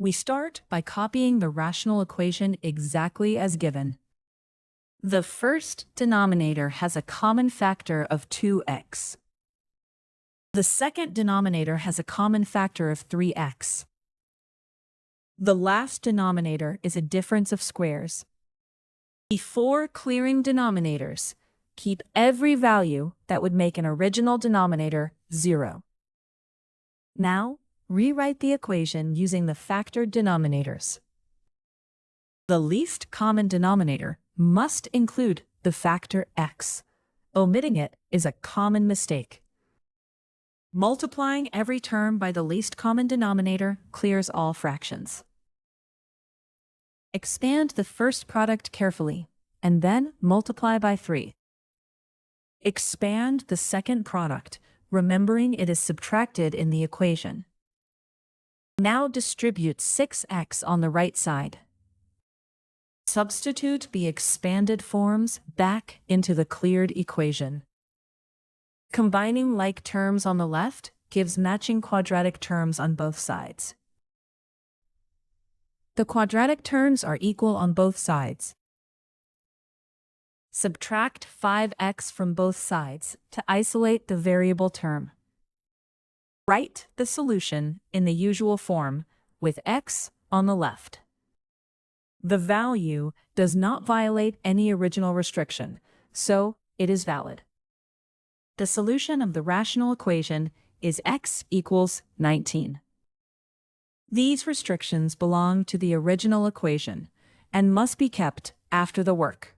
We start by copying the rational equation exactly as given. The first denominator has a common factor of 2x. The second denominator has a common factor of 3x. The last denominator is a difference of squares. Before clearing denominators, keep every value that would make an original denominator 0. Now, rewrite the equation using the factored denominators. The least common denominator must include the factor x. Omitting it is a common mistake. Multiplying every term by the least common denominator clears all fractions. Expand the first product carefully, and then multiply by 3. Expand the second product, remembering it is subtracted in the equation. Now distribute 6x on the right side. Substitute the expanded forms back into the cleared equation. Combining like terms on the left gives matching quadratic terms on both sides. The quadratic terms are equal on both sides. Subtract 5x from both sides to isolate the variable term. Write the solution in the usual form with x on the left. The value does not violate any original restriction, so it is valid. The solution of the rational equation is x equals 19. These restrictions belong to the original equation and must be kept after the work.